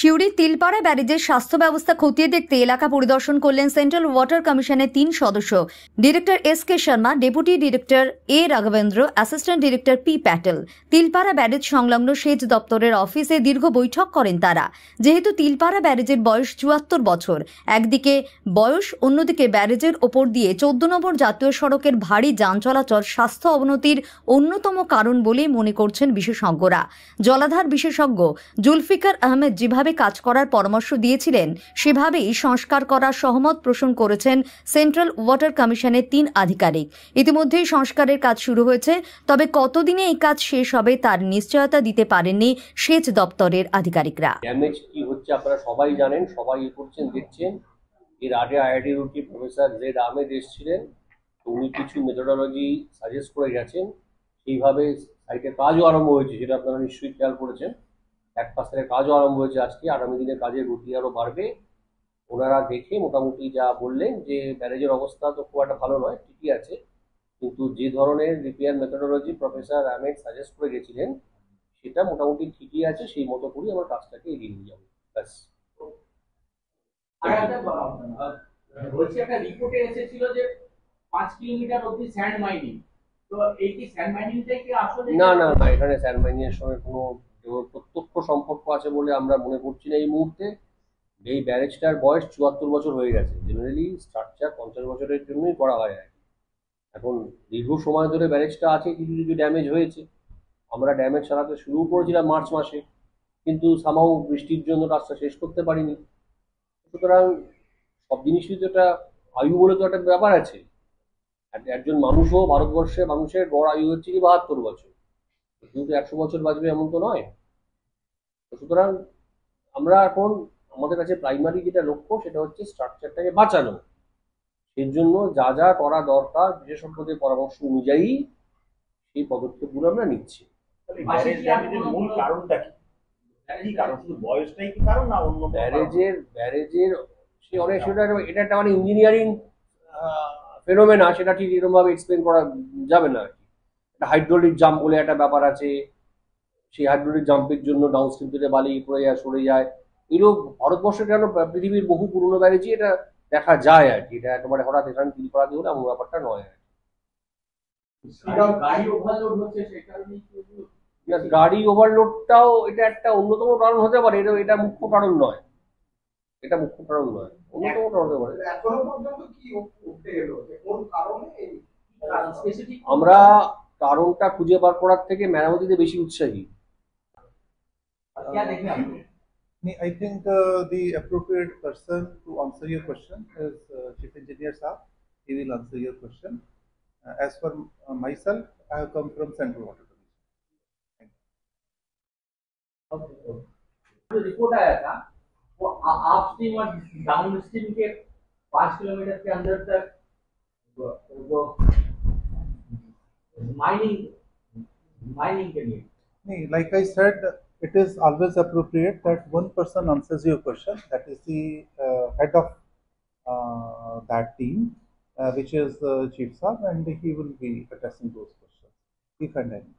সিউড়ির তিলপাড়া ব্যারেজের স্বাস্থ্য ব্যবস্থা খতিয়ে দেখতে এলাকা পরিদর্শন করলেন সেন্ট্রাল ওয়াটার কমিশনের 3 সদস্য, director S K. Sharma, deputy director A. Raghavendra, assistant director P. Patel. Tilpara barrage সংলগ্ন সেচ দপ্তরের অফিসে দীর্ঘ বৈঠক করেন তারা। যেহেতু তিলপাড়া ব্যারেজের বয়স ৭৪ বছর, একদিকে বয়স, অন্যদিকে ব্যারেজের ওপর দিয়ে 14 নম্বর জাতীয় সড়কের ভারী যান চলাচল স্বাস্থ্য অবনতির অন্যতম কারণ বলে মনে করছেন বিশেষজ্ঞরা। জলাধার বিশেষজ্ঞ জুলফিকার আহমেদ যেভাবে কাজ করার পরামর্শ দিয়েছিলেন সেভাবেই সংস্কার করার সহমত পোষণ করেছেন সেন্ট্রাল ওয়াটার কমিশনের 3 আধিকারিক। ইতিমধ্যেই সংস্কারের কাজ শুরু হয়েছে, তবে কতদিনে এই কাজ শেষ হবে তার নিশ্চয়তা দিতে পারেননি সেচ দপ্তরের আধিকারিকরা। ড্যামেজ কি হচ্ছে আপনারা সবাই জানেন, সবাই করছেন, দেখছেন। এর আগে আইআইটি প্রফেসর জেড আহমেদ এসেছিলেন, উনি কিছু মেথোডোলজি সাজেস্ট করে গেছেন, সেইভাবে সাইটে কাজও আরম্ভ হয়েছে, সেটা আপনারা নিশ্চয়ই খেয়াল করেছেন। এক পাশ থেকে কাজও আরম্ভ হয়েছে আজকে, আগামী দিনে কাজের গতি আরও বাড়বে। ওনারা দেখে মোটামুটি যা বললেন যে ব্যারেজের অবস্থা তো খুব একটা ভালো নয়, ঠিকই আছে, কিন্তু যে ধরনের repair methodology professor Ahmed suggest করে গেছিলেন সেটা মোটামুটি ঠিকই আছে, সেই মতো করেই আমার কাজটাকে এগিয়ে নিয়ে যাবো, ব্যাস। বলছি একটা রিপোর্টে এসেছিল যে 5 কিলোমিটার অবধি স্যান্ড মাইনিং, তো এই কি স্যান্ড মাইনিংটাই কি আসলে? না না না, এখানে স্যান্ড মাইনিং এর সঙ্গে কোনো প্রত্যক্ষ সম্পর্ক আছে বলে আমরা মনে করছি না এই মুহূর্তে। এই ব্যারেজটার বয়স ৭৪ বছর হয়ে গেছে। জেনারেলি স্ট্রাকচার 50 বছরের জন্যই করা হয় আর কি। এখন দীর্ঘ সময় ধরে ব্যারেজটা আছে, কিছু কিছু ড্যামেজ হয়েছে। আমরা ড্যামেজ সারাতে শুরু করেছিলাম মার্চ মাসে, কিন্তু সামাও বৃষ্টির জন্য কাজটা শেষ করতে পারিনি। সুতরাং সব জিনিসই তো একটা আয়ু বলে তো একটা ব্যাপার আছে। একজন মানুষও, ভারতবর্ষে মানুষের গড় আয়ু হচ্ছে কি 72 বছর, কিন্তু 100 বছর বাঁচবে এমন তো নয়। সুতরাং আমরা এখন, আমাদের কাছে প্রাইমারি যেটা লক্ষ্য সেটা হচ্ছে স্ট্রাকচারটাকে বাঁচানো। এর জন্য যা যা করা দরকার বিশেষজ্ঞদের পরামর্শ অনুযায়ী সেই পদক্ষেপগুলো আমরা নিচ্ছি। মূল কারণটা কি কারণ? শুধু বয়সটাই কি কারণ না অন্য? ব্যারেজের সে অনেক, সেটা এটা একটা মানে ইঞ্জিনিয়ারিং ফেনোমেনা, সেটা ঠিক এরকমভাবে এক্সপ্লেন করা যাবে না আর কি। একটা হাইড্রোলিক জাম্প বলে একটা ব্যাপার আছে, সেই হাইড্রোলিক জাম্পের জন্য ডাউনস্ট্রিম থেকে বালি পড়ে যায়, সরে যায়। এরকম ভারতবর্ষের কেন পৃথিবীর বহু পুরনো ব্যারেজই এটা দেখা যায় আর কি। এটা একেবারে হঠাৎ এখানে তিল পড়াতে হলে এমন ব্যাপারটা নয় আর কি। গাড়ি ওভারলোডটাও এটা একটা অন্যতম কারণ হতে পারে, এটা মুখ্য কারণ নয়, এটা মুখ্য কারণ নয়, অন্যতম কারণ হতে পারে। আমরা কারণটা খুঁজে বার করার থেকে মেরামতিতে বেশি উৎসাহী। I think the appropriate person to answer your question is Chief Engineer Saab. He will answer your question. As for myself, I have come from Central Water Commission. Report आया था वो आप स्ट्रीम और डाउन स्ट्रीम के 5 kilometre के अंदर तक वो माइनिंग के लिए। Like I said, it is always appropriate that one person answers your question, that is the head of that team, which is Chief Saab, and he will be addressing those questions, if and any.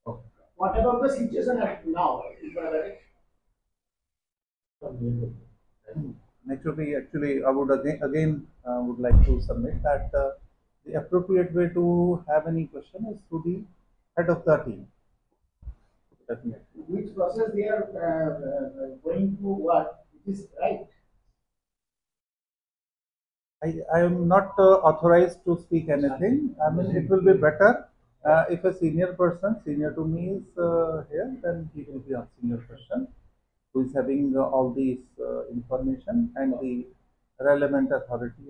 Okay. What about the situation now? Actually, I would again would like to submit that the appropriate way to have any question is to the head of the team. Definitely. Which process they are going to what? It is right. I am not authorized to speak anything. I mean, it will be better if a senior person, senior to me, is here, then he will be answering your question, who is having all these information and the relevant authority.